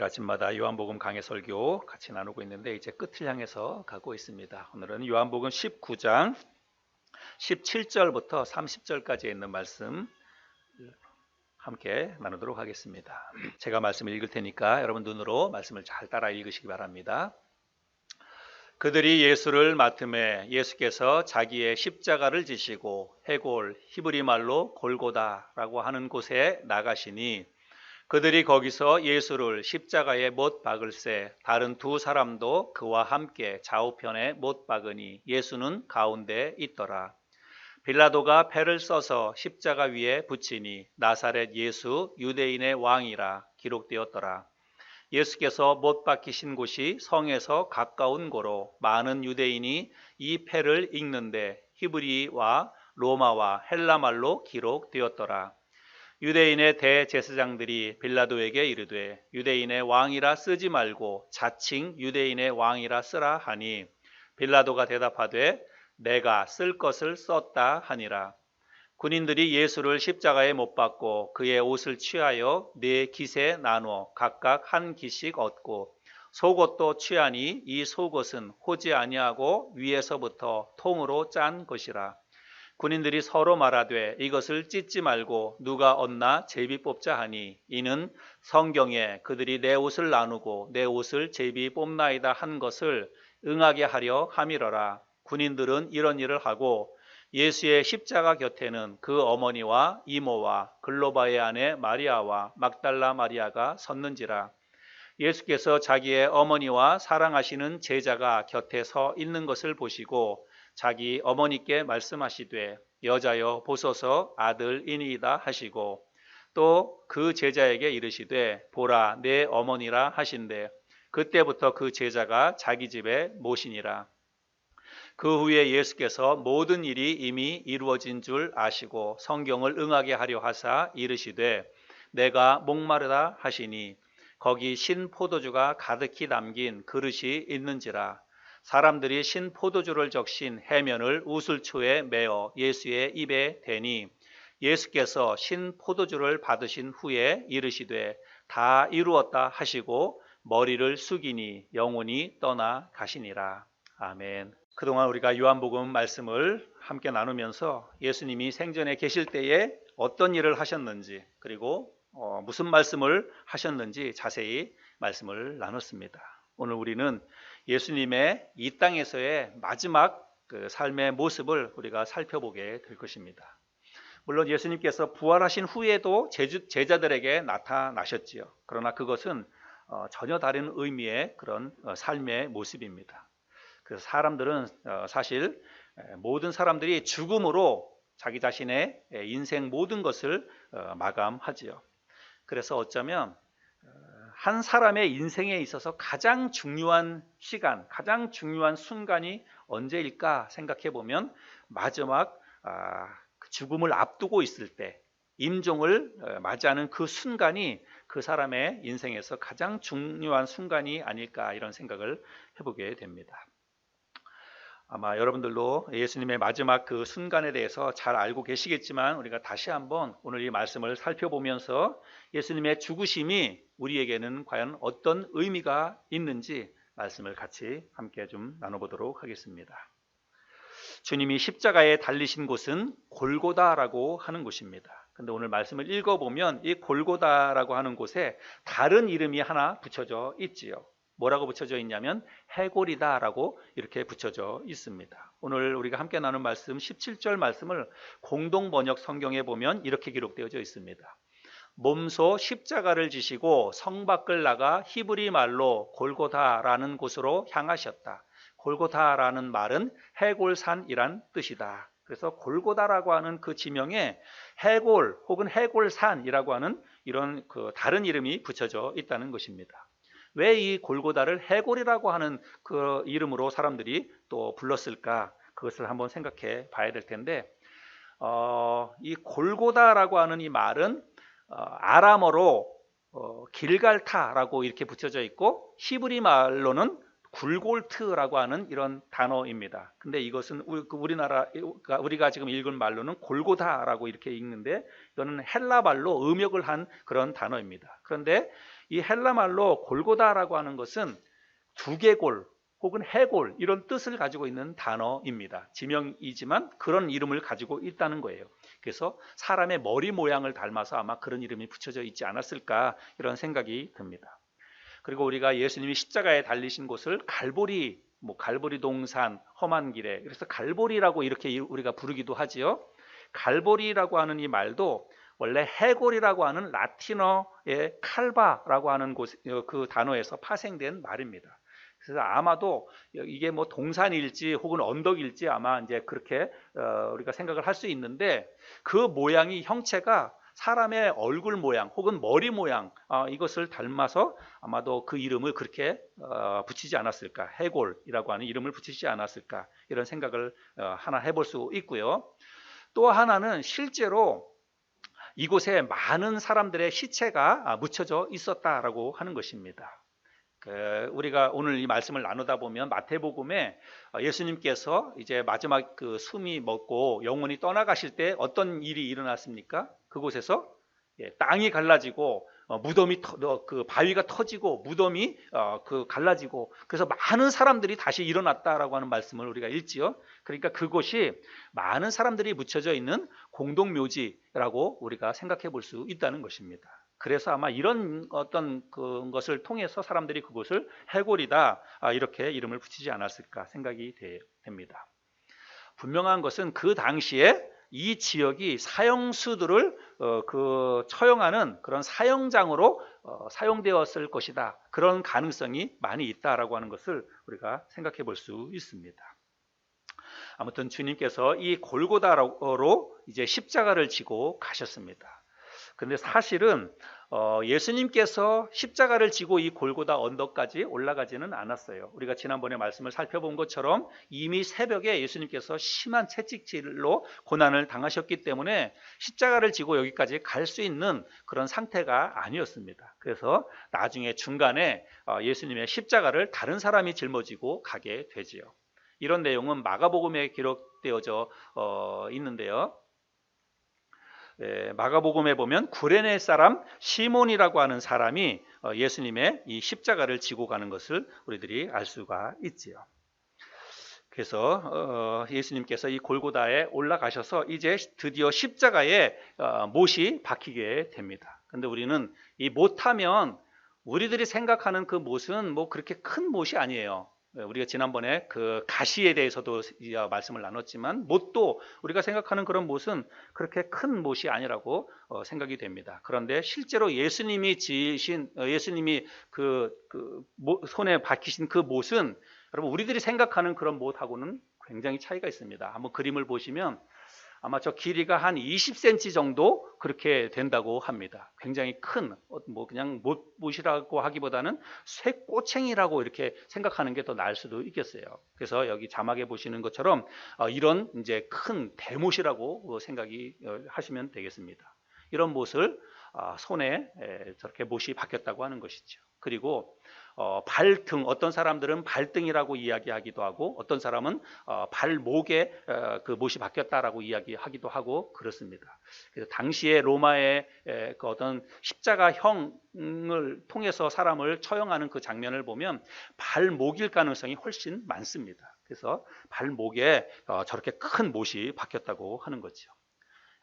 매일 아침마다 요한복음 강해 설교 같이 나누고 있는데 이제 끝을 향해서 가고 있습니다. 오늘은 요한복음 19장 17절부터 30절까지 있는 말씀 함께 나누도록 하겠습니다. 제가 말씀을 읽을 테니까 여러분 눈으로 말씀을 잘 따라 읽으시기 바랍니다. 그들이 예수를 맡음에 예수께서 자기의 십자가를 지시고 해골 히브리 말로 골고다라고 하는 곳에 나가시니 그들이 거기서 예수를 십자가에 못 박을새 다른 두 사람도 그와 함께 좌우편에 못 박으니 예수는 가운데 있더라. 빌라도가 패를 써서 십자가 위에 붙이니 나사렛 예수 유대인의 왕이라 기록되었더라. 예수께서 못 박히신 곳이 성에서 가까운 고로 많은 유대인이 이 패를 읽는데 히브리와 로마와 헬라말로 기록되었더라. 유대인의 대제사장들이 빌라도에게 이르되 유대인의 왕이라 쓰지 말고 자칭 유대인의 왕이라 쓰라 하니 빌라도가 대답하되 내가 쓸 것을 썼다 하니라. 군인들이 예수를 십자가에 못 박고 그의 옷을 취하여 네 깃에 나누어 각각 한 깃씩 얻고 속옷도 취하니 이 속옷은 호지 아니하고 위에서부터 통으로 짠 것이라. 군인들이 서로 말하되 이것을 찢지 말고 누가 얻나 제비 뽑자 하니 이는 성경에 그들이 내 옷을 나누고 내 옷을 제비 뽑나이다 한 것을 응하게 하려 함이러라. 군인들은 이런 일을 하고 예수의 십자가 곁에는 그 어머니와 이모와 글로바의 아내 마리아와 막달라 마리아가 섰는지라. 예수께서 자기의 어머니와 사랑하시는 제자가 곁에 서 있는 것을 보시고 자기 어머니께 말씀하시되 여자여 보소서 아들이니이다 하시고 또 그 제자에게 이르시되 보라 내 어머니라 하신대 그때부터 그 제자가 자기 집에 모시니라. 그 후에 예수께서 모든 일이 이미 이루어진 줄 아시고 성경을 응하게 하려 하사 이르시되 내가 목마르다 하시니 거기 신 포도주가 가득히 담긴 그릇이 있는지라. 사람들이 신 포도주를 적신 해면을 우슬초에 메어 예수의 입에 대니 예수께서 신 포도주를 받으신 후에 이르시되 다 이루었다 하시고 머리를 숙이니 영혼이 떠나 가시니라. 아멘. 그동안 우리가 요한복음 말씀을 함께 나누면서 예수님이 생전에 계실 때에 어떤 일을 하셨는지 그리고 무슨 말씀을 하셨는지 자세히 말씀을 나눴습니다. 오늘 우리는 예수님의 이 땅에서의 마지막 그 삶의 모습을 우리가 살펴보게 될 것입니다. 물론 예수님께서 부활하신 후에도 제자들에게 나타나셨지요. 그러나 그것은 전혀 다른 의미의 그런 삶의 모습입니다. 그래서 사람들은 사실 모든 사람들이 죽음으로 자기 자신의 인생 모든 것을 마감하지요. 그래서 어쩌면 한 사람의 인생에 있어서 가장 중요한 시간, 가장 중요한 순간이 언제일까 생각해 보면 마지막 죽음을 앞두고 있을 때 임종을 맞이하는 그 순간이 그 사람의 인생에서 가장 중요한 순간이 아닐까 이런 생각을 해보게 됩니다. 아마 여러분들도 예수님의 마지막 그 순간에 대해서 잘 알고 계시겠지만 우리가 다시 한번 오늘 이 말씀을 살펴보면서 예수님의 죽으심이 우리에게는 과연 어떤 의미가 있는지 말씀을 같이 함께 좀 나눠보도록 하겠습니다. 주님이 십자가에 달리신 곳은 골고다라고 하는 곳입니다. 근데 오늘 말씀을 읽어보면 이 골고다라고 하는 곳에 다른 이름이 하나 붙여져 있지요. 뭐라고 붙여져 있냐면 해골이다라고 이렇게 붙여져 있습니다. 오늘 우리가 함께 나눈 말씀 17절 말씀을 공동 번역 성경에 보면 이렇게 기록되어져 있습니다. 몸소 십자가를 지시고 성 밖을 나가 히브리 말로 골고다라는 곳으로 향하셨다. 골고다라는 말은 해골산이란 뜻이다. 그래서 골고다라고 하는 그 지명에 해골 혹은 해골산이라고 하는 이런 그 다른 이름이 붙여져 있다는 것입니다. 왜 이 골고다를 해골이라고 하는 그 이름으로 사람들이 또 불렀을까? 그것을 한번 생각해 봐야 될 텐데 이 골고다라고 하는 이 말은 아람어로 길갈타라고 이렇게 붙여져 있고 히브리 말로는 굴골트라고 하는 이런 단어입니다. 근데 이것은 우리나라 우리가 지금 읽은 말로는 골고다라고 이렇게 읽는데 이거는 헬라 말로 음역을 한 그런 단어입니다. 그런데 이 헬라 말로 골고다라고 하는 것은 두개골 혹은 해골 이런 뜻을 가지고 있는 단어입니다. 지명이지만 그런 이름을 가지고 있다는 거예요. 그래서 사람의 머리 모양을 닮아서 아마 그런 이름이 붙여져 있지 않았을까 이런 생각이 듭니다. 그리고 우리가 예수님이 십자가에 달리신 곳을 갈보리, 갈보리 동산, 험한 길에, 그래서 갈보리라고 이렇게 우리가 부르기도 하지요. 갈보리라고 하는 이 말도 원래 해골이라고 하는 라틴어의 칼바라고 하는 그 단어에서 파생된 말입니다. 그래서 아마도 이게 뭐 동산일지 혹은 언덕일지 아마 이제 그렇게 우리가 생각을 할 수 있는데 그 모양이 형체가 사람의 얼굴 모양 혹은 머리 모양 이것을 닮아서 아마도 그 이름을 그렇게 붙이지 않았을까, 해골이라고 하는 이름을 붙이지 않았을까 이런 생각을 하나 해볼 수 있고요. 또 하나는 실제로 이곳에 많은 사람들의 시체가 묻혀져 있었다라고 하는 것입니다. 우리가 오늘 이 말씀을 나누다 보면 마태복음에 예수님께서 이제 마지막 그 숨이 멎고 영혼이 떠나가실 때 어떤 일이 일어났습니까? 그곳에서 땅이 갈라지고 무덤이 그 바위가 터지고 무덤이 그 갈라지고 그래서 많은 사람들이 다시 일어났다라고 하는 말씀을 우리가 읽지요. 그러니까 그곳이 많은 사람들이 묻혀져 있는 공동묘지라고 우리가 생각해 볼 수 있다는 것입니다. 그래서 아마 이런 어떤 것을 통해서 사람들이 그곳을 해골이다 이렇게 이름을 붙이지 않았을까 생각이 됩니다. 분명한 것은 그 당시에 이 지역이 사형수들을 처형하는 그런 사형장으로 사용되었을 것이다. 그런 가능성이 많이 있다라고 하는 것을 우리가 생각해 볼 수 있습니다. 아무튼 주님께서 이 골고다로 이제 십자가를 지고 가셨습니다. 근데 사실은 예수님께서 십자가를 지고 이 골고다 언덕까지 올라가지는 않았어요. 우리가 지난번에 말씀을 살펴본 것처럼 이미 새벽에 예수님께서 심한 채찍질로 고난을 당하셨기 때문에 십자가를 지고 여기까지 갈 수 있는 그런 상태가 아니었습니다. 그래서 나중에 중간에 예수님의 십자가를 다른 사람이 짊어지고 가게 되지요. 이런 내용은 마가복음에 기록되어져 있는데요. 마가복음에 보면 구레네 사람 시몬이라고 하는 사람이 예수님의 이 십자가를 지고 가는 것을 우리들이 알 수가 있지요. 그래서 예수님께서 이 골고다에 올라가셔서 이제 드디어 십자가에 못이 박히게 됩니다. 그런데 우리는 이 못하면 우리들이 생각하는 그 못은 뭐 그렇게 큰 못이 아니에요. 우리가 지난번에 그 가시에 대해서도 말씀을 나눴지만 못도 우리가 생각하는 그런 못은 그렇게 큰 못이 아니라고 생각이 됩니다. 그런데 실제로 예수님이 그 손에 박히신 그 못은 여러분 우리들이 생각하는 그런 못하고는 굉장히 차이가 있습니다. 한번 그림을 보시면 아마 저 길이가 한 20cm 정도 그렇게 된다고 합니다. 굉장히 큰, 그냥 못이라고 하기보다는 쇠꼬챙이라고 이렇게 생각하는 게 더 나을 수도 있겠어요. 그래서 여기 자막에 보시는 것처럼 이런 이제 큰 대못이라고 생각이 하시면 되겠습니다. 이런 못을 손에 저렇게 못이 박혔다고 하는 것이죠. 그리고 발등, 어떤 사람들은 발등이라고 이야기하기도 하고 어떤 사람은 발목에 그 못이 박혔다라고 이야기하기도 하고 그렇습니다. 그래서 당시에 로마의 그 어떤 십자가형을 통해서 사람을 처형하는 그 장면을 보면 발목일 가능성이 훨씬 많습니다. 그래서 발목에 저렇게 큰 못이 박혔다고 하는 거죠.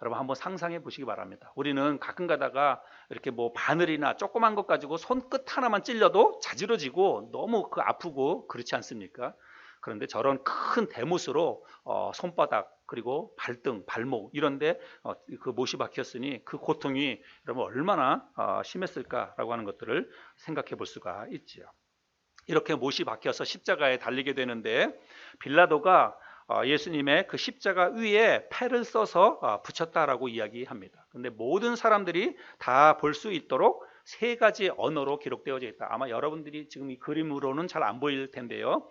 여러분 한번 상상해 보시기 바랍니다. 우리는 가끔 가다가 이렇게 뭐 바늘이나 조그만 것 가지고 손끝 하나만 찔려도 자지러지고 너무 아프고 그렇지 않습니까? 그런데 저런 큰 대못으로 손바닥 그리고 발등, 발목 이런데 그 못이 박혔으니 그 고통이 여러분 얼마나 심했을까라고 하는 것들을 생각해 볼 수가 있죠. 이렇게 못이 박혀서 십자가에 달리게 되는데 빌라도가 예수님의 그 십자가 위에 패를 써서 붙였다라고 이야기합니다. 그런데 모든 사람들이 다 볼 수 있도록 세 가지 언어로 기록되어져 있다. 아마 여러분들이 지금 이 그림으로는 잘 안 보일 텐데요.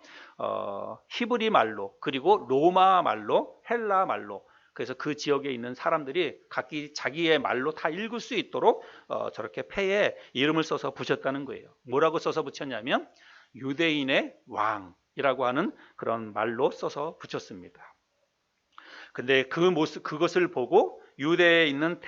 히브리 말로 그리고 로마 말로 헬라 말로 그래서 그 지역에 있는 사람들이 각기 자기의 말로 다 읽을 수 있도록 저렇게 패에 이름을 써서 붙였다는 거예요. 뭐라고 써서 붙였냐면 유대인의 왕이라고 하는 그런 말로 써서 붙였습니다. 근데 그것을 보고 유대에 있는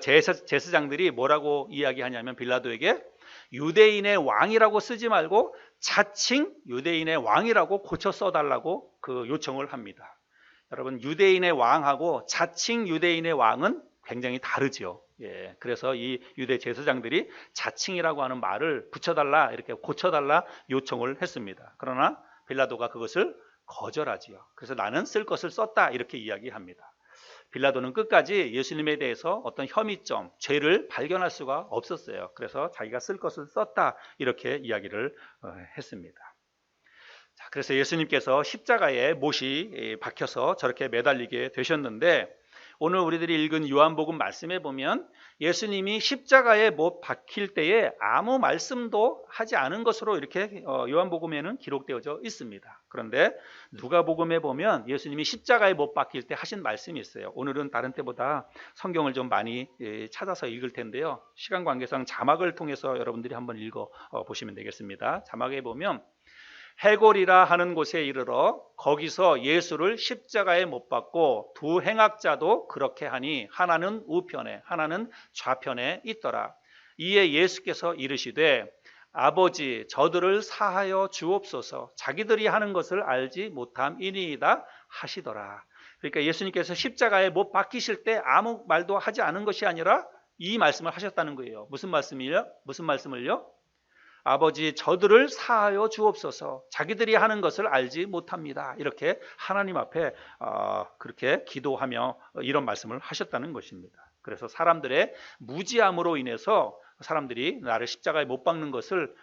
제사장들이 뭐라고 이야기하냐면 빌라도에게 유대인의 왕이라고 쓰지 말고 자칭 유대인의 왕이라고 고쳐 써달라고 그 요청을 합니다. 여러분, 유대인의 왕하고 자칭 유대인의 왕은 굉장히 다르죠. 예, 그래서 이 유대 제사장들이 자칭이라고 하는 말을 붙여달라, 이렇게 고쳐달라 요청을 했습니다. 그러나 빌라도가 그것을 거절하지요. 그래서 나는 쓸 것을 썼다, 이렇게 이야기합니다. 빌라도는 끝까지 예수님에 대해서 어떤 혐의점, 죄를 발견할 수가 없었어요. 그래서 자기가 쓸 것을 썼다, 이렇게 이야기를 했습니다. 자, 그래서 예수님께서 십자가에 못이 박혀서 저렇게 매달리게 되셨는데, 오늘 우리들이 읽은 요한복음 말씀에 보면 예수님이 십자가에 못 박힐 때에 아무 말씀도 하지 않은 것으로 이렇게 요한복음에는 기록되어져 있습니다. 그런데 누가복음에 보면 예수님이 십자가에 못 박힐 때 하신 말씀이 있어요. 오늘은 다른 때보다 성경을 좀 많이 찾아서 읽을 텐데요. 시간 관계상 자막을 통해서 여러분들이 한번 읽어 보시면 되겠습니다. 자막에 보면 해골이라 하는 곳에 이르러 거기서 예수를 십자가에 못 박고 두 행악자도 그렇게 하니 하나는 우편에 하나는 좌편에 있더라. 이에 예수께서 이르시되 아버지 저들을 사하여 주옵소서 자기들이 하는 것을 알지 못함이니이다 하시더라. 그러니까 예수님께서 십자가에 못 박히실 때 아무 말도 하지 않은 것이 아니라 이 말씀을 하셨다는 거예요. 무슨 말씀을요? 아버지 저들을 사하여 주옵소서 자기들이 하는 것을 알지 못합니다. 이렇게 하나님 앞에 그렇게 기도하며 이런 말씀을 하셨다는 것입니다. 그래서 사람들의 무지함으로 인해서 사람들이 나를 십자가에 못 박는 것을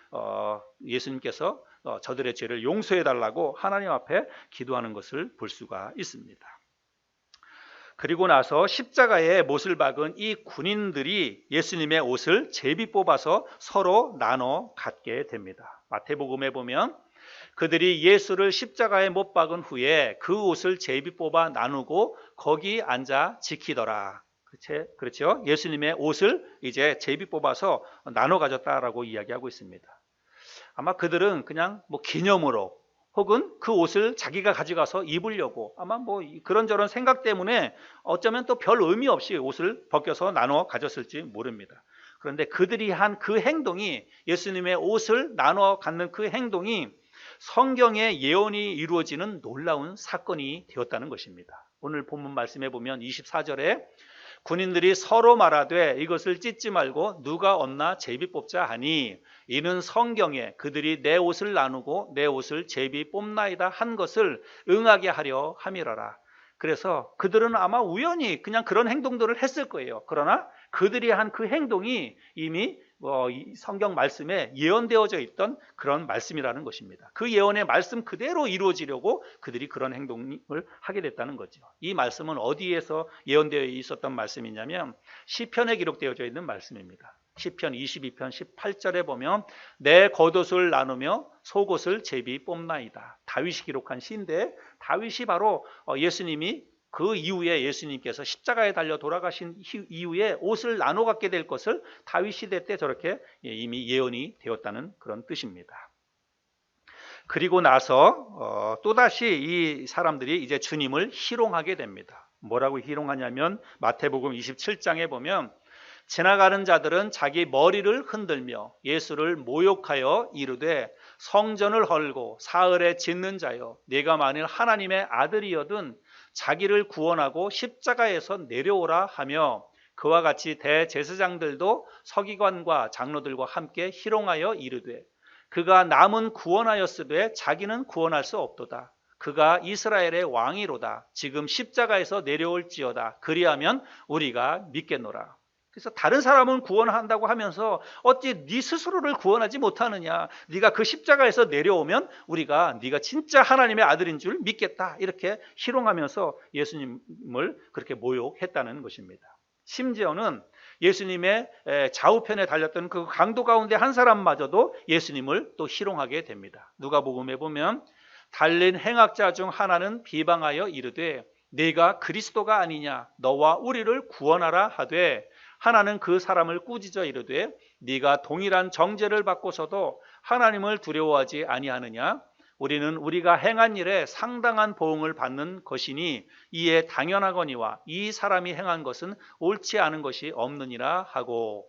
예수님께서 저들의 죄를 용서해 달라고 하나님 앞에 기도하는 것을 볼 수가 있습니다. 그리고 나서 십자가에 못을 박은 이 군인들이 예수님의 옷을 제비 뽑아서 서로 나눠 갖게 됩니다. 마태복음에 보면 그들이 예수를 십자가에 못 박은 후에 그 옷을 제비 뽑아 나누고 거기 앉아 지키더라. 그렇죠? 예수님의 옷을 이제 제비 뽑아서 나눠 가졌다라고 이야기하고 있습니다. 아마 그들은 그냥 기념으로 혹은 그 옷을 자기가 가져가서 입으려고 아마 그런저런 생각 때문에 어쩌면 또 별 의미 없이 옷을 벗겨서 나눠 가졌을지 모릅니다. 그런데 그들이 한 그 행동이 예수님의 옷을 나눠 갖는 그 행동이 성경의 예언이 이루어지는 놀라운 사건이 되었다는 것입니다. 오늘 본문 말씀에 보면 24절에 군인들이 서로 말하되 이것을 찢지 말고 누가 얻나 제비 뽑자 하니 이는 성경에 그들이 내 옷을 나누고 내 옷을 제비 뽑나이다 한 것을 응하게 하려 함이라라. 그래서 그들은 아마 우연히 그냥 그런 행동들을 했을 거예요. 그러나 그들이 한 그 행동이 이미 성경 말씀에 예언되어져 있던 그런 말씀이라는 것입니다. 그 예언의 말씀 그대로 이루어지려고 그들이 그런 행동을 하게 됐다는 거죠. 이 말씀은 어디에서 예언되어 있었던 말씀이냐면 시편에 기록되어져 있는 말씀입니다. 시편 22편 18절에 보면 내 겉옷을 나누며 속옷을 제비 뽑나이다. 다윗이 기록한 시인데 다윗이 바로 예수님이 그 이후에 예수님께서 십자가에 달려 돌아가신 이후에 옷을 나눠 갖게 될 것을 다윗 시대 때 저렇게 이미 예언이 되었다는 그런 뜻입니다. 그리고 나서 또다시 이 사람들이 이제 주님을 희롱하게 됩니다. 뭐라고 희롱하냐면 마태복음 27장에 보면 지나가는 자들은 자기 머리를 흔들며 예수를 모욕하여 이르되 성전을 헐고 사흘에 짓는 자여 네가 만일 하나님의 아들이여든 자기를 구원하고 십자가에서 내려오라 하며 그와 같이 대제사장들도 서기관과 장로들과 함께 희롱하여 이르되 그가 남은 구원하였으되 자기는 구원할 수 없도다. 그가 이스라엘의 왕이로다. 지금 십자가에서 내려올지어다. 그리하면 우리가 믿겠노라. 그래서 다른 사람은 구원한다고 하면서 어찌 네 스스로를 구원하지 못하느냐. 네가 그 십자가에서 내려오면 우리가 네가 진짜 하나님의 아들인 줄 믿겠다. 이렇게 희롱하면서 예수님을 그렇게 모욕했다는 것입니다. 심지어는 예수님의 좌우편에 달렸던 그 강도 가운데 한 사람마저도 예수님을 또 희롱하게 됩니다. 누가복음에 보면 달린 행악자 중 하나는 비방하여 이르되 네가 그리스도가 아니냐 너와 우리를 구원하라 하되 하나는 그 사람을 꾸짖어 이르되 네가 동일한 정죄를 받고서도 하나님을 두려워하지 아니하느냐? 우리는 우리가 행한 일에 상당한 보응을 받는 것이니 이에 당연하거니와 이 사람이 행한 것은 옳지 않은 것이 없느니라 하고.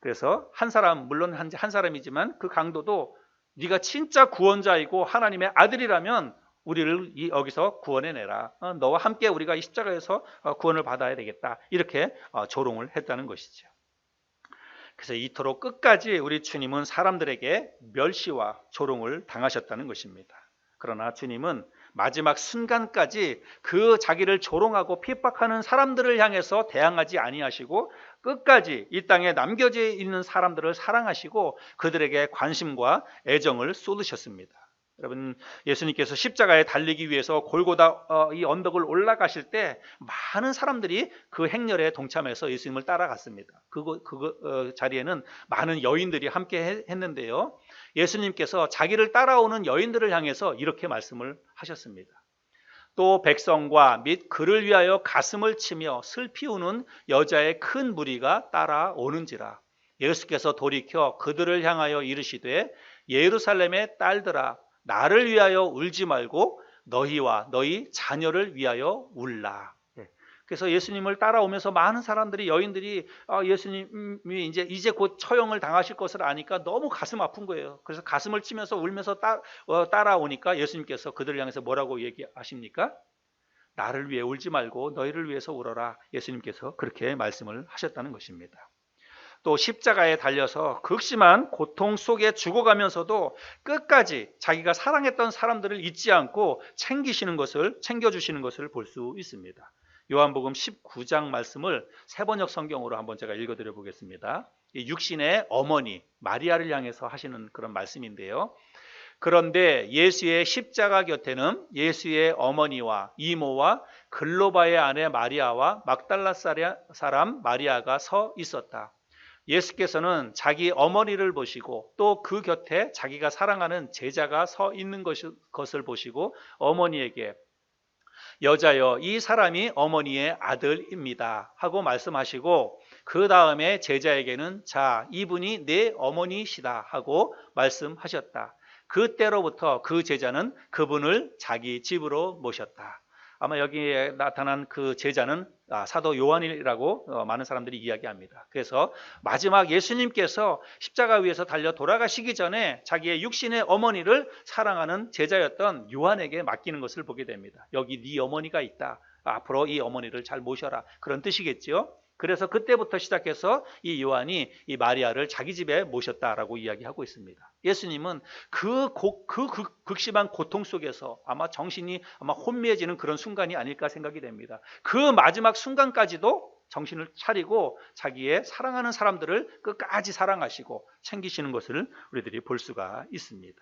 그래서 한 사람, 물론 한 사람이지만 그 강도도 네가 진짜 구원자이고 하나님의 아들이라면 우리를 여기서 구원해내라. 너와 함께 우리가 이 십자가에서 구원을 받아야 되겠다. 이렇게 조롱을 했다는 것이죠. 그래서 이토록 끝까지 우리 주님은 사람들에게 멸시와 조롱을 당하셨다는 것입니다. 그러나 주님은 마지막 순간까지 그 자기를 조롱하고 핍박하는 사람들을 향해서 대항하지 아니하시고 끝까지 이 땅에 남겨져 있는 사람들을 사랑하시고 그들에게 관심과 애정을 쏟으셨습니다. 여러분, 예수님께서 십자가에 달리기 위해서 골고다 이 언덕을 올라가실 때 많은 사람들이 그 행렬에 동참해서 예수님을 따라갔습니다. 그 자리에는 많은 여인들이 함께 했는데요. 예수님께서 자기를 따라오는 여인들을 향해서 이렇게 말씀을 하셨습니다. 또 백성과 및 그를 위하여 가슴을 치며 슬피 우는 여자의 큰 무리가 따라오는지라. 예수께서 돌이켜 그들을 향하여 이르시되 예루살렘의 딸들아 나를 위하여 울지 말고 너희와 너희 자녀를 위하여 울라. 그래서 예수님을 따라오면서 많은 사람들이 여인들이 예수님이 이제 곧 처형을 당하실 것을 아니까 너무 가슴 아픈 거예요. 그래서 가슴을 치면서 울면서 따라오니까 예수님께서 그들을 향해서 뭐라고 얘기하십니까? 나를 위해 울지 말고 너희를 위해서 울어라. 예수님께서 그렇게 말씀을 하셨다는 것입니다. 또 십자가에 달려서 극심한 고통 속에 죽어가면서도 끝까지 자기가 사랑했던 사람들을 잊지 않고 챙겨주시는 것을 볼 수 있습니다. 요한복음 19장 말씀을 세번역 성경으로 한번 제가 읽어드려 보겠습니다. 이 육신의 어머니 마리아를 향해서 하시는 그런 말씀인데요. 그런데 예수의 십자가 곁에는 예수의 어머니와 이모와 글로바의 아내 마리아와 막달라 사람 마리아가 서 있었다. 예수께서는 자기 어머니를 보시고 또 그 곁에 자기가 사랑하는 제자가 서 있는 것을 보시고 어머니에게 여자여 이 사람이 어머니의 아들입니다 하고 말씀하시고 그 다음에 제자에게는 자 이분이 내 어머니시다 하고 말씀하셨다. 그때로부터 그 제자는 그분을 자기 집으로 모셨다. 아마 여기에 나타난 그 제자는 사도 요한이라고 많은 사람들이 이야기합니다. 그래서 마지막 예수님께서 십자가 위에서 달려 돌아가시기 전에 자기의 육신의 어머니를 사랑하는 제자였던 요한에게 맡기는 것을 보게 됩니다. 여기 네 어머니가 있다. 앞으로 이 어머니를 잘 모셔라. 그런 뜻이겠죠. 그래서 그때부터 시작해서 이 요한이 이 마리아를 자기 집에 모셨다라고 이야기하고 있습니다. 예수님은 그 극심한 고통 속에서 아마 정신이 혼미해지는 그런 순간이 아닐까 생각이 됩니다. 그 마지막 순간까지도 정신을 차리고 자기의 사랑하는 사람들을 끝까지 사랑하시고 챙기시는 것을 우리들이 볼 수가 있습니다.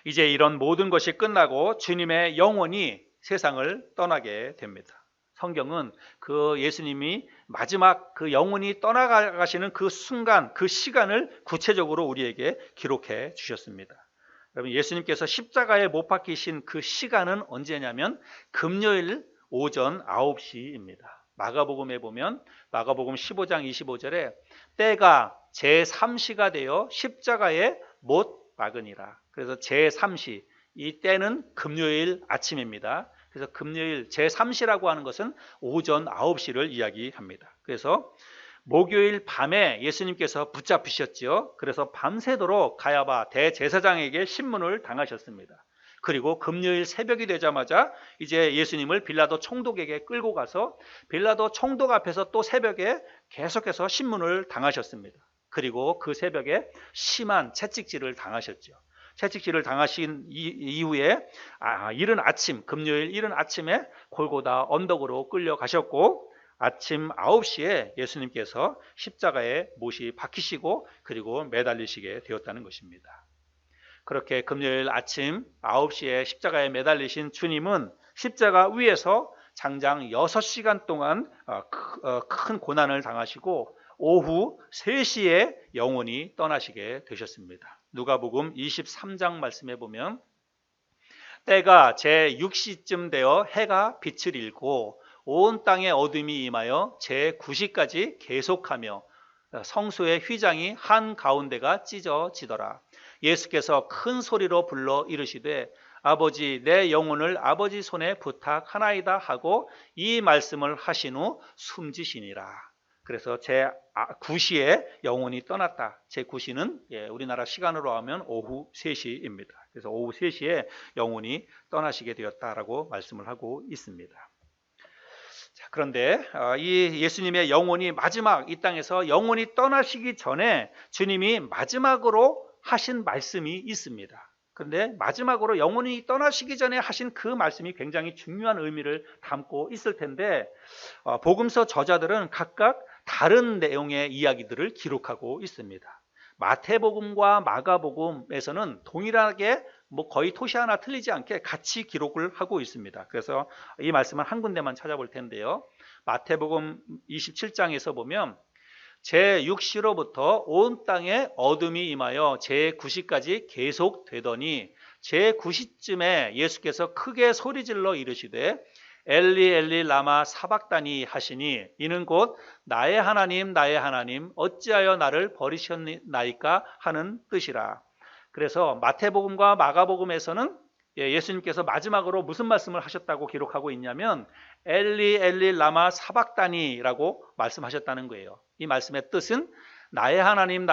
이제 이런 모든 것이 끝나고 주님의 영혼이 세상을 떠나게 됩니다. 성경은 그 예수님이 마지막 그 영혼이 떠나가시는 그 순간, 그 시간을 구체적으로 우리에게 기록해 주셨습니다. 여러분, 예수님께서 십자가에 못 박히신 그 시간은 언제냐면 금요일 오전 9시입니다. 마가복음에 보면 마가복음 15장 25절에 때가 제3시가 되어 십자가에 못 박으니라. 그래서 제3시, 이 때는 금요일 아침입니다. 그래서 금요일 제3시라고 하는 것은 오전 9시를 이야기합니다. 그래서 목요일 밤에 예수님께서 붙잡히셨죠. 그래서 밤새도록 가야바 대제사장에게 신문을 당하셨습니다. 그리고 금요일 새벽이 되자마자 이제 예수님을 빌라도 총독에게 끌고 가서 빌라도 총독 앞에서 또 새벽에 계속해서 신문을 당하셨습니다. 그리고 그 새벽에 심한 채찍질을 당하셨죠. 채찍질을 당하신 이후에 이른 아침, 금요일 이른 아침에 골고다 언덕으로 끌려가셨고 아침 9시에 예수님께서 십자가에 못이 박히시고 그리고 매달리시게 되었다는 것입니다. 그렇게 금요일 아침 9시에 십자가에 매달리신 주님은 십자가 위에서 장장 6시간 동안 큰 고난을 당하시고 오후 3시에 영원히 떠나시게 되셨습니다. 누가복음 23장 말씀해 보면 때가 제6시쯤 되어 해가 빛을 잃고 온 땅에 어둠이 임하여 제9시까지 계속하며 성소의 휘장이 한 가운데가 찢어지더라. 예수께서 큰 소리로 불러 이르시되 아버지 내 영혼을 아버지 손에 부탁하나이다 하고 이 말씀을 하신 후 숨지시니라. 그래서 제 구시에 영혼이 떠났다. 제 구시는 우리나라 시간으로 하면 오후 3시입니다. 그래서 오후 3시에 영혼이 떠나시게 되었다라고 말씀을 하고 있습니다. 자, 그런데 이 예수님의 영혼이 마지막 이 땅에서 영혼이 떠나시기 전에 주님이 마지막으로 하신 말씀이 있습니다. 그런데 마지막으로 영혼이 떠나시기 전에 하신 그 말씀이 굉장히 중요한 의미를 담고 있을 텐데 복음서 저자들은 각각 다른 내용의 이야기들을 기록하고 있습니다. 마태복음과 마가복음에서는 동일하게 거의 토시 하나 틀리지 않게 같이 기록을 하고 있습니다. 그래서 이 말씀은 한 군데만 찾아볼 텐데요. 마태복음 27장에서 보면 제6시로부터 온 땅에 어둠이 임하여 제9시까지 계속되더니 제9시쯤에 예수께서 크게 소리질러 이르시되 엘리 엘리 라마 사박다니 하시니 이는 곧 나의 하나님 나의 하나님 어찌하여 나를 버리셨나이까 하는 뜻이라. 그래서 마태복음과 마가복음에서는 예수님께서 마지막으로 무슨 말씀을 하셨다고 기록하고 있냐면 엘리 엘리 라마 사박다니라고 말씀하셨다는 거예요. 이 말씀의 뜻은 나의 하나님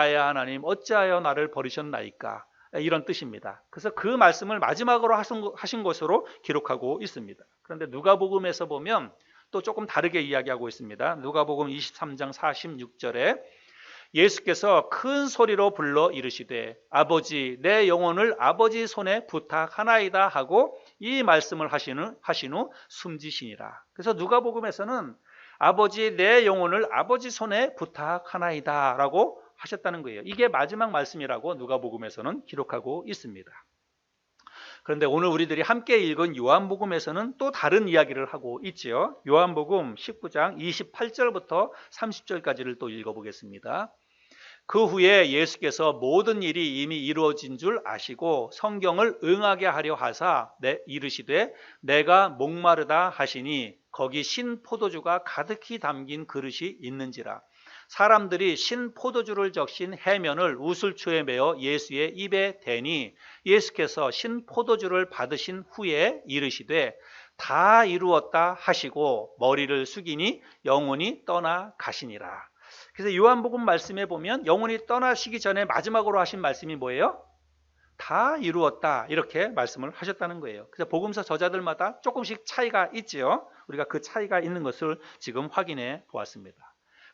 어찌하여 나를 버리셨나이까 이런 뜻입니다. 그래서 그 말씀을 마지막으로 하신 것으로 기록하고 있습니다. 그런데 누가복음에서 보면 또 조금 다르게 이야기하고 있습니다. 누가복음 23장 46절에 예수께서 큰 소리로 불러 이르시되 아버지 내 영혼을 아버지 손에 부탁하나이다 하고 이 말씀을 하신 후 숨지시니라. 그래서 누가복음에서는 아버지 내 영혼을 아버지 손에 부탁하나이다 라고 하셨다는 거예요. 이게 마지막 말씀이라고 누가복음에서는 기록하고 있습니다. 그런데 오늘 우리들이 함께 읽은 요한복음에서는 또 다른 이야기를 하고 있지요. 요한복음 19장 28절부터 30절까지를 또 읽어보겠습니다. 그 후에 예수께서 모든 일이 이미 이루어진 줄 아시고 성경을 응하게 하려 하사 이르시되 내가 목마르다 하시니 거기 신 포도주가 가득히 담긴 그릇이 있는지라. 사람들이 신 포도주를 적신 해면을 우슬초에 메어 예수의 입에 대니 예수께서 신 포도주를 받으신 후에 이르시되 다 이루었다 하시고 머리를 숙이니 영혼이 떠나 가시니라. 그래서 요한복음 말씀에 보면 영혼이 떠나시기 전에 마지막으로 하신 말씀이 뭐예요? 다 이루었다 이렇게 말씀을 하셨다는 거예요. 그래서 복음서 저자들마다 조금씩 차이가 있지요. 우리가 그 차이가 있는 것을 지금 확인해 보았습니다.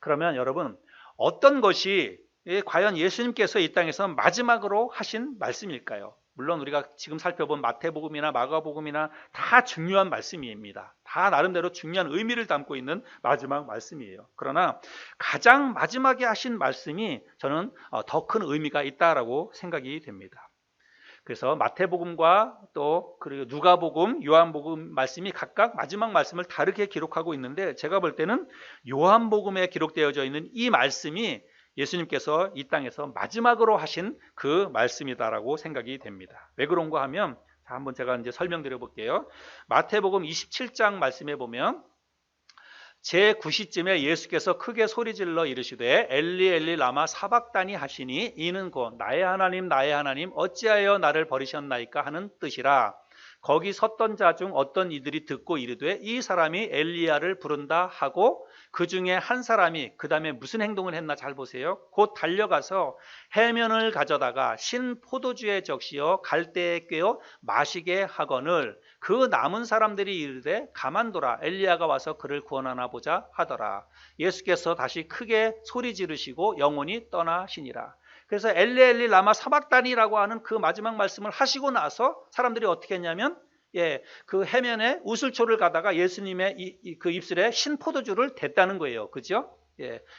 그러면 여러분 어떤 것이 과연 예수님께서 이 땅에서 마지막으로 하신 말씀일까요? 물론 우리가 지금 살펴본 마태복음이나 마가복음이나 다 중요한 말씀입니다. 다 나름대로 중요한 의미를 담고 있는 마지막 말씀이에요. 그러나 가장 마지막에 하신 말씀이 저는 더 큰 의미가 있다라고 생각이 됩니다. 그래서 마태복음과 또 그리고 누가복음, 요한복음 말씀이 각각 마지막 말씀을 다르게 기록하고 있는데 제가 볼 때는 요한복음에 기록되어져 있는 이 말씀이 예수님께서 이 땅에서 마지막으로 하신 그 말씀이다라고 생각이 됩니다. 왜 그런가 하면 한번 제가 이제 설명드려 볼게요. 마태복음 27장 말씀에 보면 제9시쯤에 예수께서 크게 소리질러 이르시되 엘리 엘리 라마 사박다니 하시니 이는 곧 나의 하나님 어찌하여 나를 버리셨나이까 하는 뜻이라. 거기 섰던 자 중 어떤 이들이 듣고 이르되 이 사람이 엘리야를 부른다 하고 그 중에 한 사람이 그 다음에 무슨 행동을 했나 잘 보세요. 곧 달려가서 해면을 가져다가 신 포도주에 적시어 갈대에 꿰어 마시게 하거늘 그 남은 사람들이 이르되 가만둬라 엘리야가 와서 그를 구원하나 보자 하더라. 예수께서 다시 크게 소리 지르시고 영혼이 떠나시니라. 그래서 엘리 엘리 라마 사박다니라고 하는 그 마지막 말씀을 하시고 나서 사람들이 어떻게 했냐면 그 해면에 우슬초를 가다가 예수님의 그 입술에 신포도주를 댔다는 거예요. 그죠?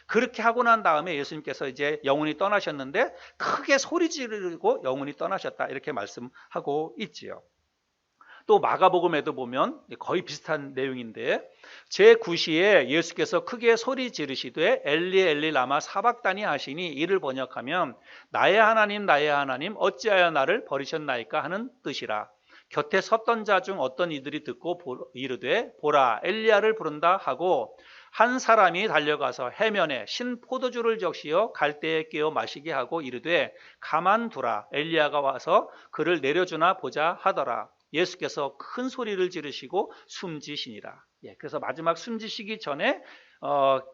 그렇게 하고 난 다음에 예수님께서 이제 영혼이 떠나셨는데 크게 소리 지르고 영혼이 떠나셨다 이렇게 말씀하고 있지요. 또 마가복음에도 보면 거의 비슷한 내용인데 제9시에 예수께서 크게 소리 지르시되 엘리 엘리 라마 사박다니 하시니 이를 번역하면 나의 하나님 어찌하여 나를 버리셨나이까 하는 뜻이라. 곁에 섰던 자 중 어떤 이들이 듣고 이르되 보라 엘리야를 부른다 하고 한 사람이 달려가서 해면에 신 포도주를 적시어 갈대에 끼어 마시게 하고 이르되 가만두라 엘리야가 와서 그를 내려주나 보자 하더라. 예수께서 큰 소리를 지르시고 숨지시니라. 그래서 마지막 숨지시기 전에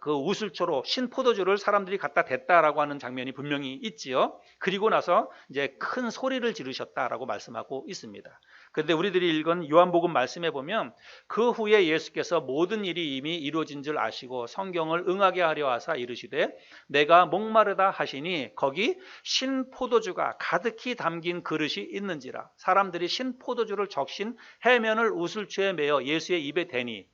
그 우슬초로 신 포도주를 사람들이 갖다 댔다라고 하는 장면이 분명히 있지요. 그리고 나서 이제 큰 소리를 지르셨다라고 말씀하고 있습니다. 그런데 우리들이 읽은 요한복음 말씀에 보면 그 후에 예수께서 모든 일이 이미 이루어진 줄 아시고 성경을 응하게 하려 하사 이르시되 내가 목마르다 하시니 거기 신 포도주가 가득히 담긴 그릇이 있는지라. 사람들이 신 포도주를 적신 해면을 우슬초에 매어 예수의 입에 대니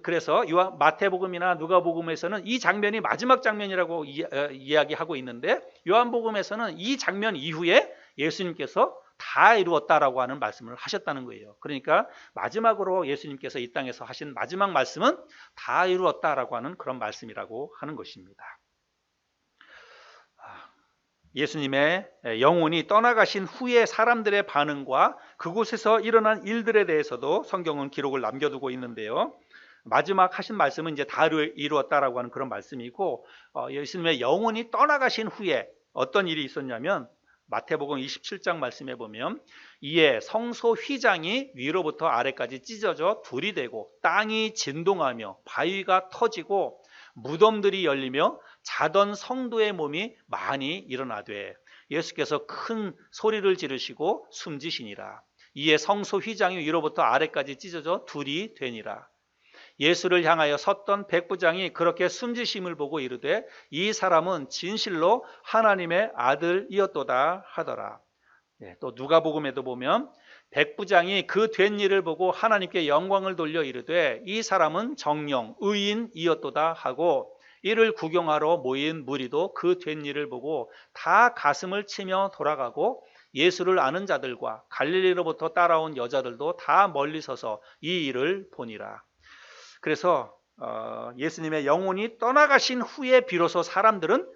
그래서 마태복음이나 누가복음에서는 이 장면이 마지막 장면이라고 이야기하고 있는데 요한복음에서는 이 장면 이후에 예수님께서 다 이루었다라고 하는 말씀을 하셨다는 거예요. 그러니까 마지막으로 예수님께서 이 땅에서 하신 마지막 말씀은 다 이루었다라고 하는 그런 말씀이라고 하는 것입니다. 예수님의 영혼이 떠나가신 후에 사람들의 반응과 그곳에서 일어난 일들에 대해서도 성경은 기록을 남겨두고 있는데요. 마지막 하신 말씀은 이제 다 이루었다라고 하는 그런 말씀이고, 예수님의 영혼이 떠나가신 후에 어떤 일이 있었냐면 마태복음 27장 말씀에 보면 이에 성소 휘장이 위로부터 아래까지 찢어져 둘이 되고 땅이 진동하며 바위가 터지고 무덤들이 열리며 자던 성도의 몸이 많이 일어나되 예수께서 큰 소리를 지르시고 숨지시니라. 이에 성소 휘장이 위로부터 아래까지 찢어져 둘이 되니라. 예수를 향하여 섰던 백부장이 그렇게 숨지심을 보고 이르되 이 사람은 진실로 하나님의 아들이었도다 하더라. 또 누가복음에도 보면 백부장이 그 된 일을 보고 하나님께 영광을 돌려 이르되 이 사람은 정령 의인이었도다 하고 이를 구경하러 모인 무리도 그 된 일을 보고 다 가슴을 치며 돌아가고 예수를 아는 자들과 갈릴리로부터 따라온 여자들도 다 멀리 서서 이 일을 보니라. 그래서 예수님의 영혼이 떠나가신 후에 비로소 사람들은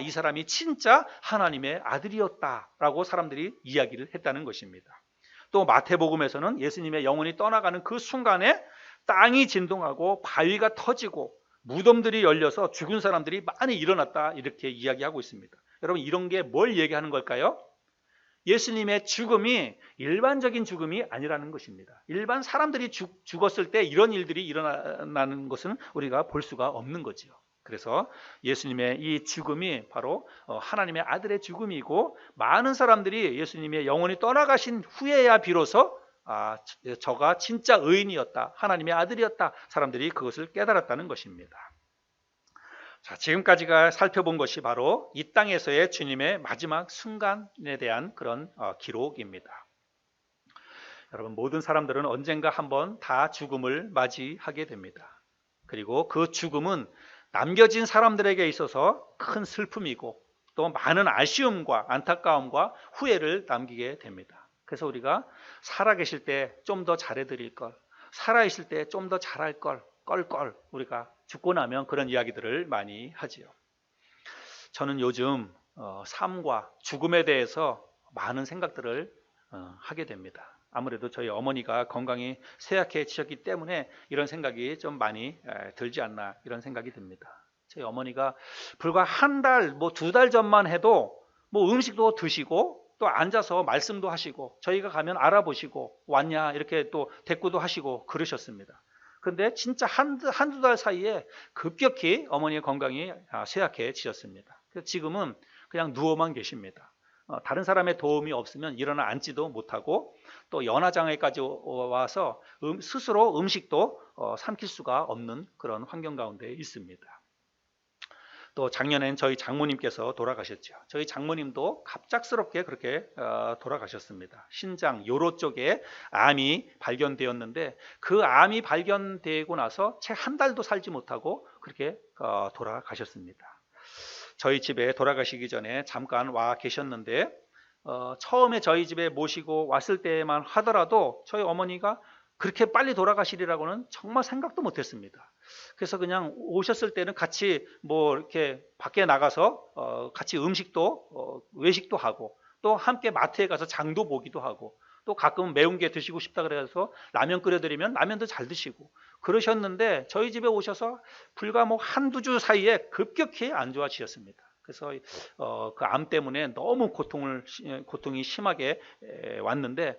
이 사람이 진짜 하나님의 아들이었다라고 사람들이 이야기를 했다는 것입니다. 또 마태복음에서는 예수님의 영혼이 떠나가는 그 순간에 땅이 진동하고 바위가 터지고 무덤들이 열려서 죽은 사람들이 많이 일어났다 이렇게 이야기하고 있습니다. 여러분 이런 게 뭘 얘기하는 걸까요? 예수님의 죽음이 일반적인 죽음이 아니라는 것입니다. 일반 사람들이 죽었을 때 이런 일들이 일어나는 것은 우리가 볼 수가 없는 거죠. 그래서 예수님의 이 죽음이 바로 하나님의 아들의 죽음이고 많은 사람들이 예수님의 영혼이 떠나가신 후에야 비로소 저가 진짜 의인이었다, 하나님의 아들이었다, 사람들이 그것을 깨달았다는 것입니다. 자, 지금까지가 살펴본 것이 바로 이 땅에서의 주님의 마지막 순간에 대한 그런 기록입니다. 여러분 모든 사람들은 언젠가 한번 다 죽음을 맞이하게 됩니다. 그리고 그 죽음은 남겨진 사람들에게 있어서 큰 슬픔이고 또 많은 아쉬움과 안타까움과 후회를 남기게 됩니다. 그래서 우리가 살아계실 때 좀 더 잘해드릴 걸, 살아있을 때 좀 더 잘할 걸, 껄껄 우리가 죽고 나면 그런 이야기들을 많이 하지요. 저는 요즘 삶과 죽음에 대해서 많은 생각들을 하게 됩니다. 아무래도 저희 어머니가 건강이 쇠약해지셨기 때문에 이런 생각이 좀 많이 들지 않나 이런 생각이 듭니다. 저희 어머니가 불과 한 달, 뭐 2달 전만 해도 뭐 음식도 드시고 또 앉아서 말씀도 하시고 저희가 가면 알아보시고 왔냐 이렇게 또 대꾸도 하시고 그러셨습니다. 그런데 진짜 한두 달 사이에 급격히 어머니의 건강이 쇠약해지셨습니다. 그래서 지금은 그냥 누워만 계십니다. 다른 사람의 도움이 없으면 일어나 앉지도 못하고 또 연화장애까지 와서 스스로 음식도 삼킬 수가 없는 그런 환경 가운데 있습니다. 또 작년엔 저희 장모님께서 돌아가셨죠. 저희 장모님도 갑작스럽게 그렇게 돌아가셨습니다. 신장, 요로 쪽에 암이 발견되었는데 그 암이 발견되고 나서 채 한 달도 살지 못하고 그렇게 돌아가셨습니다. 저희 집에 돌아가시기 전에 잠깐 와 계셨는데 처음에 저희 집에 모시고 왔을 때만 하더라도 저희 어머니가 그렇게 빨리 돌아가시리라고는 정말 생각도 못했습니다. 그래서 그냥 오셨을 때는 같이 뭐 이렇게 밖에 나가서 같이 음식도 외식도 하고 또 함께 마트에 가서 장도 보기도 하고 또 가끔 매운 게 드시고 싶다 그래서 라면 끓여드리면 라면도 잘 드시고 그러셨는데 저희 집에 오셔서 불과 뭐 한두 주 사이에 급격히 안 좋아지셨습니다. 그래서 그 암 때문에 너무 고통이 심하게 왔는데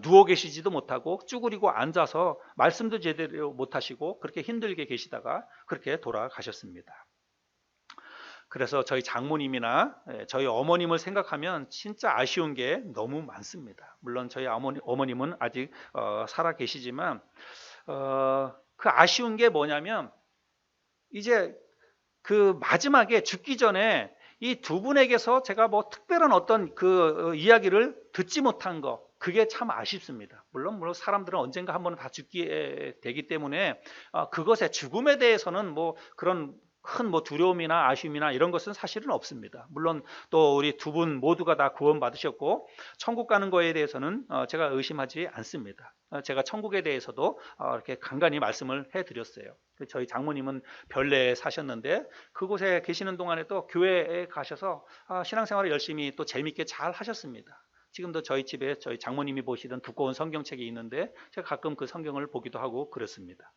누워 계시지도 못하고 쭈그리고 앉아서 말씀도 제대로 못하시고 그렇게 힘들게 계시다가 그렇게 돌아가셨습니다. 그래서 저희 장모님이나 저희 어머님을 생각하면 진짜 아쉬운 게 너무 많습니다. 물론 저희 어머님은 아직 살아 계시지만 그 아쉬운 게 뭐냐면 이제 그 마지막에 죽기 전에 이 두 분에게서 제가 뭐 특별한 어떤 그 이야기를 듣지 못한 거, 그게 참 아쉽습니다. 물론 사람들은 언젠가 한 번은 다 죽게 되기 때문에 그것의 죽음에 대해서는 뭐 그런 큰 뭐 두려움이나 아쉬움이나 이런 것은 사실은 없습니다. 물론 또 우리 두 분 모두가 다 구원받으셨고 천국 가는 거에 대해서는 제가 의심하지 않습니다. 제가 천국에 대해서도 이렇게 간간히 말씀을 해드렸어요. 저희 장모님은 별내에 사셨는데 그곳에 계시는 동안에도 교회에 가셔서 신앙생활을 열심히 또 재밌게 잘 하셨습니다. 지금도 저희 집에 저희 장모님이 보시던 두꺼운 성경책이 있는데 제가 가끔 그 성경을 보기도 하고 그렇습니다.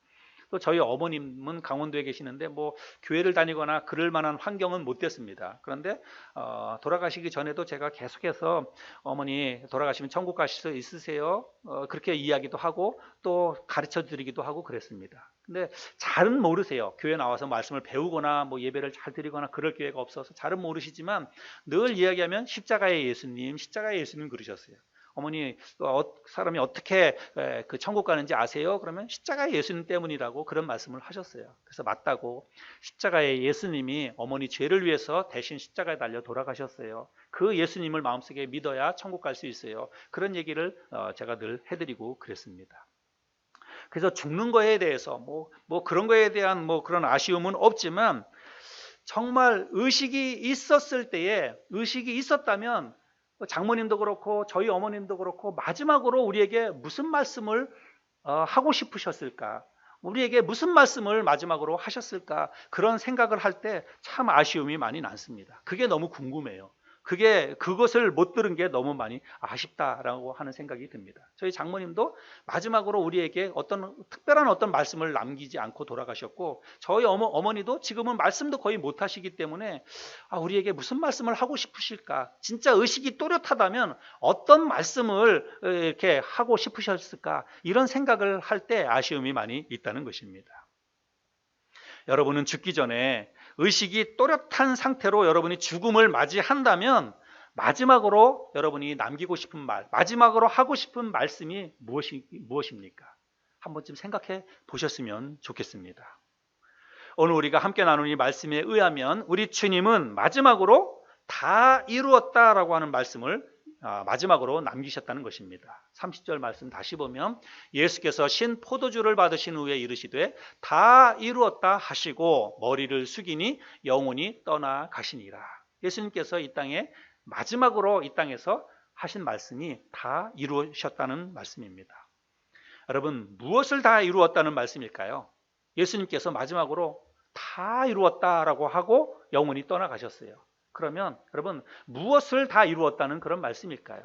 또 저희 어머님은 강원도에 계시는데 뭐 교회를 다니거나 그럴 만한 환경은 못 됐습니다. 그런데 돌아가시기 전에도 제가 계속해서 어머니 돌아가시면 천국 가실 수 있으세요? 그렇게 이야기도 하고 또 가르쳐 드리기도 하고 그랬습니다. 근데 잘은 모르세요. 교회 나와서 말씀을 배우거나 뭐 예배를 잘 드리거나 그럴 기회가 없어서 잘은 모르시지만 늘 이야기하면 십자가의 예수님 그러셨어요. 어머니 사람이 어떻게 그 천국 가는지 아세요? 그러면 십자가의 예수님 때문이라고 그런 말씀을 하셨어요. 그래서 맞다고, 십자가의 예수님이 어머니 죄를 위해서 대신 십자가에 달려 돌아가셨어요. 그 예수님을 마음속에 믿어야 천국 갈 수 있어요. 그런 얘기를 제가 늘 해드리고 그랬습니다. 그래서 죽는 거에 대해서 뭐 그런 거에 대한 뭐 그런 아쉬움은 없지만 정말 의식이 있었다면 장모님도 그렇고 저희 어머님도 그렇고 마지막으로 우리에게 무슨 말씀을 하고 싶으셨을까? 우리에게 무슨 말씀을 마지막으로 하셨을까? 그런 생각을 할 때 참 아쉬움이 많이 남습니다. 그게 너무 궁금해요. 그것을 못 들은 게 너무 많이 아쉽다라고 하는 생각이 듭니다. 저희 장모님도 마지막으로 우리에게 특별한 어떤 말씀을 남기지 않고 돌아가셨고 저희 어머니도 지금은 말씀도 거의 못 하시기 때문에 우리에게 무슨 말씀을 하고 싶으실까? 진짜 의식이 또렷하다면 어떤 말씀을 이렇게 하고 싶으셨을까? 이런 생각을 할 때 아쉬움이 많이 있다는 것입니다. 여러분은 죽기 전에 의식이 또렷한 상태로 여러분이 죽음을 맞이한다면 마지막으로 여러분이 남기고 싶은 말, 마지막으로 하고 싶은 말씀이 무엇입니까? 한 번쯤 생각해 보셨으면 좋겠습니다. 오늘 우리가 함께 나눈 이 말씀에 의하면 우리 주님은 마지막으로 다 이루었다라고 하는 말씀을 마지막으로 남기셨다는 것입니다. 30절 말씀 다시 보면 예수께서 신 포도주를 받으신 후에 이르시되 다 이루었다 하시고 머리를 숙이니 영혼이 떠나가시니라. 예수님께서 이 땅에 마지막으로 이 땅에서 하신 말씀이 다 이루셨다는 말씀입니다. 여러분, 무엇을 다 이루었다는 말씀일까요? 예수님께서 마지막으로 다 이루었다라고 하고 영혼이 떠나가셨어요. 그러면 여러분, 무엇을 다 이루었다는 그런 말씀일까요?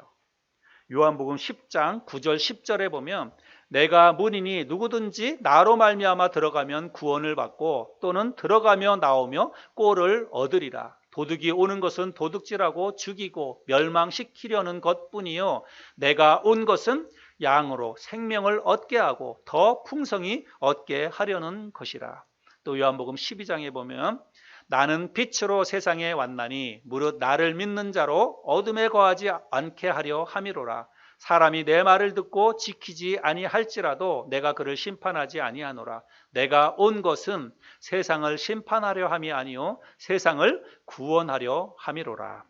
요한복음 10장 9절 10절에 보면 내가 문이니 누구든지 나로 말미암아 들어가면 구원을 받고 또는 들어가며 나오며 꼴을 얻으리라. 도둑이 오는 것은 도둑질하고 죽이고 멸망시키려는 것뿐이요 내가 온 것은 양으로 생명을 얻게 하고 더 풍성히 얻게 하려는 것이라. 또 요한복음 12장에 보면 나는 빛으로 세상에 왔나니 무릇 나를 믿는 자로 어둠에 거하지 않게 하려 함이로라. 사람이 내 말을 듣고 지키지 아니할지라도 내가 그를 심판하지 아니하노라. 내가 온 것은 세상을 심판하려 함이 아니요 세상을 구원하려 함이로라.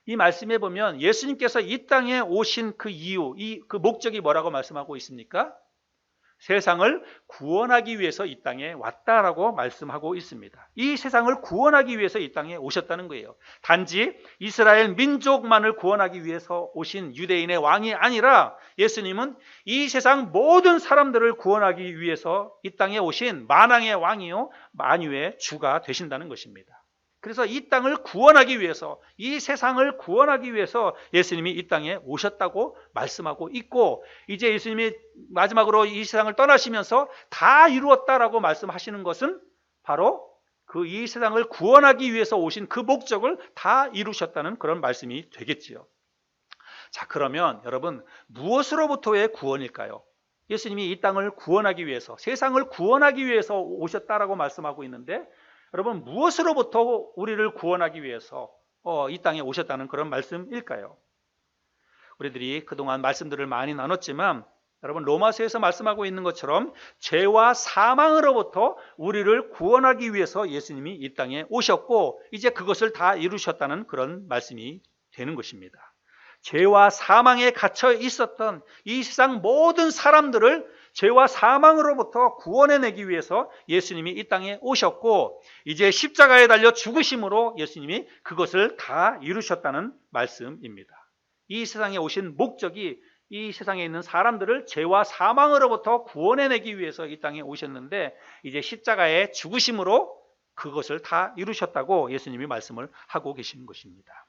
이 말씀에 보면 예수님께서 이 땅에 오신 그 이유, 그 목적이 뭐라고 말씀하고 있습니까? 세상을 구원하기 위해서 이 땅에 왔다라고 말씀하고 있습니다. 이 세상을 구원하기 위해서 이 땅에 오셨다는 거예요. 단지 이스라엘 민족만을 구원하기 위해서 오신 유대인의 왕이 아니라 예수님은 이 세상 모든 사람들을 구원하기 위해서 이 땅에 오신 만왕의 왕이요 만유의 주가 되신다는 것입니다. 그래서 이 땅을 구원하기 위해서, 이 세상을 구원하기 위해서 예수님이 이 땅에 오셨다고 말씀하고 있고, 이제 예수님이 마지막으로 이 세상을 떠나시면서 다 이루었다라고 말씀하시는 것은 바로 그 이 세상을 구원하기 위해서 오신 그 목적을 다 이루셨다는 그런 말씀이 되겠지요. 자, 그러면 여러분, 무엇으로부터의 구원일까요? 예수님이 이 땅을 구원하기 위해서, 세상을 구원하기 위해서 오셨다라고 말씀하고 있는데, 여러분, 무엇으로부터 우리를 구원하기 위해서 이 땅에 오셨다는 그런 말씀일까요? 우리들이 그동안 말씀들을 많이 나눴지만, 여러분, 로마서에서 말씀하고 있는 것처럼 죄와 사망으로부터 우리를 구원하기 위해서 예수님이 이 땅에 오셨고, 이제 그것을 다 이루셨다는 그런 말씀이 되는 것입니다. 죄와 사망에 갇혀 있었던 이 세상 모든 사람들을 죄와 사망으로부터 구원해내기 위해서 예수님이 이 땅에 오셨고, 이제 십자가에 달려 죽으심으로 예수님이 그것을 다 이루셨다는 말씀입니다. 이 세상에 오신 목적이 이 세상에 있는 사람들을 죄와 사망으로부터 구원해내기 위해서 이 땅에 오셨는데, 이제 십자가의 죽으심으로 그것을 다 이루셨다고 예수님이 말씀을 하고 계시는 것입니다.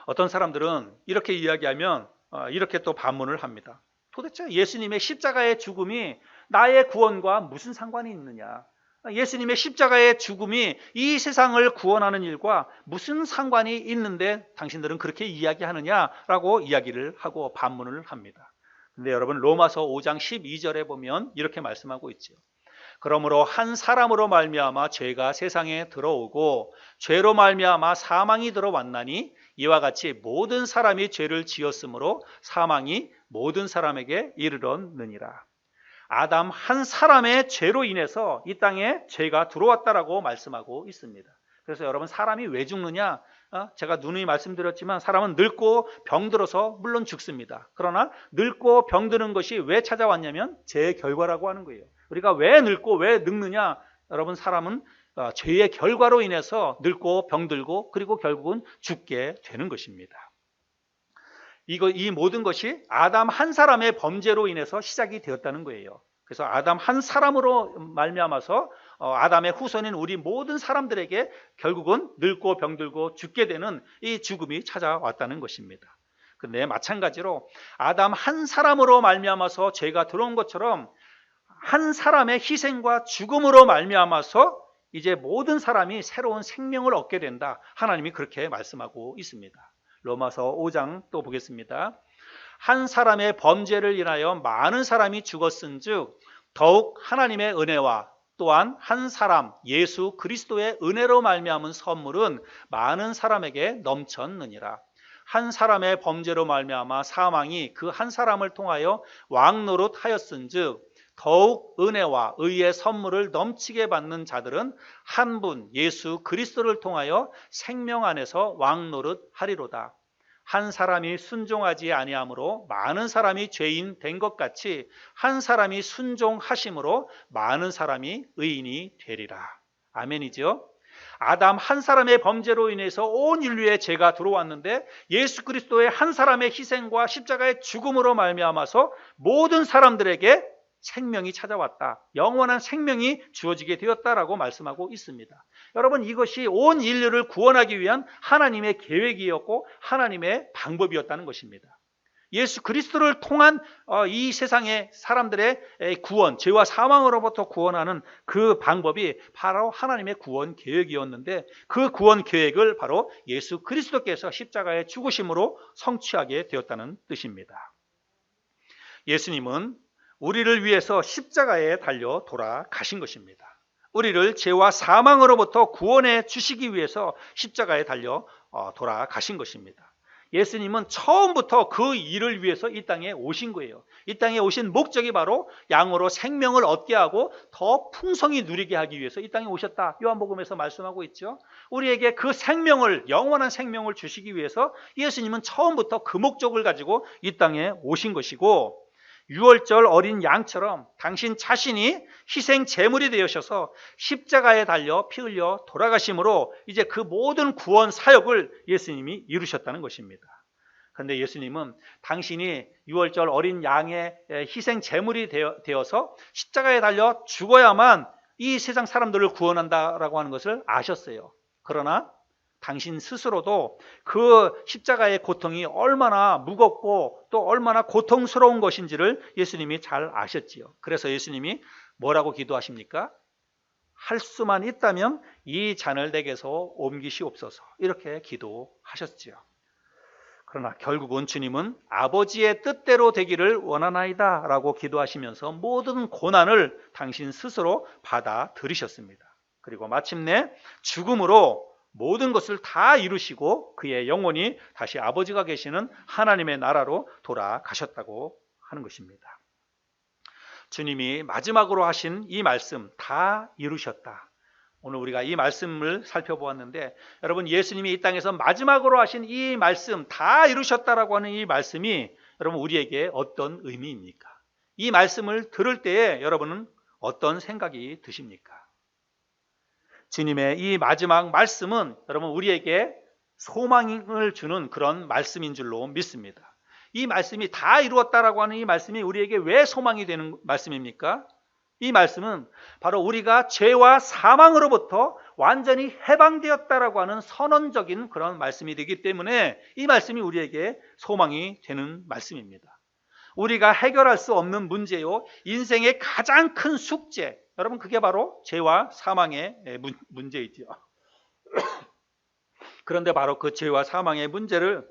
어떤 사람들은 이렇게 이야기하면 이렇게 또 반문을 합니다. 도대체 예수님의 십자가의 죽음이 나의 구원과 무슨 상관이 있느냐? 예수님의 십자가의 죽음이 이 세상을 구원하는 일과 무슨 상관이 있는데 당신들은 그렇게 이야기하느냐라고 이야기를 하고 반문을 합니다. 근데 여러분, 로마서 5장 12절에 보면 이렇게 말씀하고 있죠. 그러므로 한 사람으로 말미암아 죄가 세상에 들어오고 죄로 말미암아 사망이 들어왔나니 이와 같이 모든 사람이 죄를 지었으므로 사망이 모든 사람에게 이르렀느니라. 아담 한 사람의 죄로 인해서 이 땅에 죄가 들어왔다라고 말씀하고 있습니다. 그래서 여러분, 사람이 왜 죽느냐? 제가 누누이 말씀드렸지만 사람은 늙고 병들어서 물론 죽습니다. 그러나 늙고 병드는 것이 왜 찾아왔냐면 죄의 결과라고 하는 거예요. 우리가 왜 늙고 왜 늙느냐? 여러분, 사람은 죄의 결과로 인해서 늙고 병들고 그리고 결국은 죽게 되는 것입니다. 이 모든 것이 아담 한 사람의 범죄로 인해서 시작이 되었다는 거예요. 그래서 아담 한 사람으로 말미암아서 아담의 후손인 우리 모든 사람들에게 결국은 늙고 병들고 죽게 되는 이 죽음이 찾아왔다는 것입니다. 근데 마찬가지로 아담 한 사람으로 말미암아서 죄가 들어온 것처럼 한 사람의 희생과 죽음으로 말미암아서 이제 모든 사람이 새로운 생명을 얻게 된다. 하나님이 그렇게 말씀하고 있습니다. 로마서 5장 또 보겠습니다. 한 사람의 범죄를 인하여 많은 사람이 죽었은즉 더욱 하나님의 은혜와 또한 한 사람 예수 그리스도의 은혜로 말미암은 선물은 많은 사람에게 넘쳤느니라. 한 사람의 범죄로 말미암아 사망이 그 한 사람을 통하여 왕노릇하였은즉 더욱 은혜와 의의 선물을 넘치게 받는 자들은 한 분 예수 그리스도를 통하여 생명 안에서 왕노릇하리로다. 한 사람이 순종하지 아니함으로 많은 사람이 죄인 된 것 같이 한 사람이 순종하심으로 많은 사람이 의인이 되리라. 아멘이죠. 아담 한 사람의 범죄로 인해서 온 인류의 죄가 들어왔는데 예수 그리스도의 한 사람의 희생과 십자가의 죽음으로 말미암아서 모든 사람들에게 생명이 찾아왔다. 영원한 생명이 주어지게 되었다라고 말씀하고 있습니다. 여러분, 이것이 온 인류를 구원하기 위한 하나님의 계획이었고 하나님의 방법이었다는 것입니다. 예수 그리스도를 통한 이 세상의 사람들의 구원, 죄와 사망으로부터 구원하는 그 방법이 바로 하나님의 구원 계획이었는데, 그 구원 계획을 바로 예수 그리스도께서 십자가의 죽으심으로 성취하게 되었다는 뜻입니다. 예수님은 우리를 위해서 십자가에 달려 돌아가신 것입니다. 우리를 죄와 사망으로부터 구원해 주시기 위해서 십자가에 달려 돌아가신 것입니다. 예수님은 처음부터 그 일을 위해서 이 땅에 오신 거예요. 이 땅에 오신 목적이 바로 양으로 생명을 얻게 하고 더 풍성히 누리게 하기 위해서 이 땅에 오셨다. 요한복음에서 말씀하고 있죠. 우리에게 그 생명을, 영원한 생명을 주시기 위해서 예수님은 처음부터 그 목적을 가지고 이 땅에 오신 것이고, 유월절 어린 양처럼 당신 자신이 희생 제물이 되셔서 십자가에 달려 피 흘려 돌아가심으로 이제 그 모든 구원 사역을 예수님이 이루셨다는 것입니다. 그런데 예수님은 당신이 유월절 어린 양의 희생 제물이 되어서 십자가에 달려 죽어야만 이 세상 사람들을 구원한다라고 하는 것을 아셨어요. 그러나 당신 스스로도 그 십자가의 고통이 얼마나 무겁고 또 얼마나 고통스러운 것인지를 예수님이 잘 아셨지요. 그래서 예수님이 뭐라고 기도하십니까? 할 수만 있다면 이 잔을 내게서 옮기시옵소서, 이렇게 기도하셨지요. 그러나 결국은 주님은 아버지의 뜻대로 되기를 원하나이다 라고 기도하시면서 모든 고난을 당신 스스로 받아들이셨습니다. 그리고 마침내 죽음으로 모든 것을 다 이루시고 그의 영혼이 다시 아버지가 계시는 하나님의 나라로 돌아가셨다고 하는 것입니다. 주님이 마지막으로 하신 이 말씀, 다 이루셨다. 오늘 우리가 이 말씀을 살펴보았는데, 여러분, 예수님이 이 땅에서 마지막으로 하신 이 말씀, 다 이루셨다라고 하는 이 말씀이 여러분 우리에게 어떤 의미입니까? 이 말씀을 들을 때에 여러분은 어떤 생각이 드십니까? 주님의 이 마지막 말씀은 여러분 우리에게 소망을 주는 그런 말씀인 줄로 믿습니다. 이 말씀이 다 이루었다라고 하는 이 말씀이 우리에게 왜 소망이 되는 말씀입니까? 이 말씀은 바로 우리가 죄와 사망으로부터 완전히 해방되었다라고 하는 선언적인 그런 말씀이 되기 때문에 이 말씀이 우리에게 소망이 되는 말씀입니다. 우리가 해결할 수 없는 문제요, 인생의 가장 큰 숙제, 여러분 그게 바로 죄와 사망의 문제이지요. 그런데 바로 그 죄와 사망의 문제를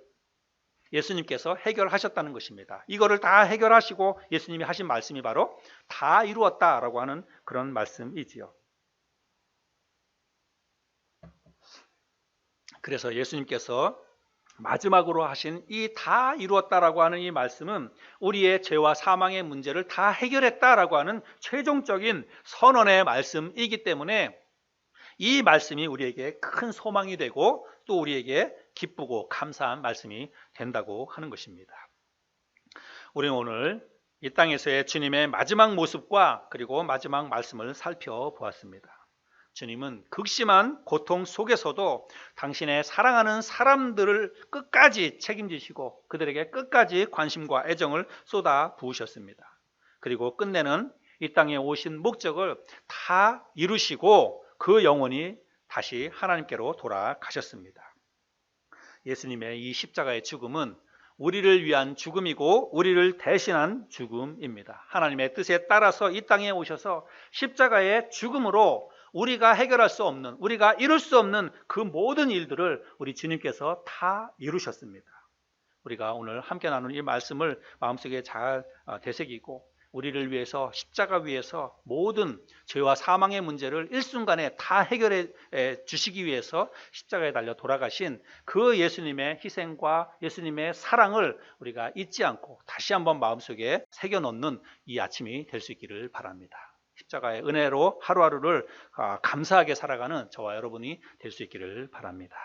예수님께서 해결하셨다는 것입니다. 이거를 다 해결하시고 예수님이 하신 말씀이 바로 다 이루었다라고 하는 그런 말씀이지요. 그래서 예수님께서 마지막으로 하신 이 다 이루었다라고 하는 이 말씀은 우리의 죄와 사망의 문제를 다 해결했다라고 하는 최종적인 선언의 말씀이기 때문에 이 말씀이 우리에게 큰 소망이 되고 또 우리에게 기쁘고 감사한 말씀이 된다고 하는 것입니다. 우리는 오늘 이 땅에서의 주님의 마지막 모습과 그리고 마지막 말씀을 살펴보았습니다. 주님은 극심한 고통 속에서도 당신의 사랑하는 사람들을 끝까지 책임지시고 그들에게 끝까지 관심과 애정을 쏟아 부으셨습니다. 그리고 끝내는 이 땅에 오신 목적을 다 이루시고 그 영혼이 다시 하나님께로 돌아가셨습니다. 예수님의 이 십자가의 죽음은 우리를 위한 죽음이고 우리를 대신한 죽음입니다. 하나님의 뜻에 따라서 이 땅에 오셔서 십자가의 죽음으로 우리가 해결할 수 없는, 우리가 이룰 수 없는 그 모든 일들을 우리 주님께서 다 이루셨습니다. 우리가 오늘 함께 나눈 이 말씀을 마음속에 잘 되새기고 우리를 위해서 십자가 위에서 모든 죄와 사망의 문제를 일순간에 다 해결해 주시기 위해서 십자가에 달려 돌아가신 그 예수님의 희생과 예수님의 사랑을 우리가 잊지 않고 다시 한번 마음속에 새겨놓는 이 아침이 될 수 있기를 바랍니다. 십자가의 은혜로 하루하루를 감사하게 살아가는 저와 여러분이 될 수 있기를 바랍니다.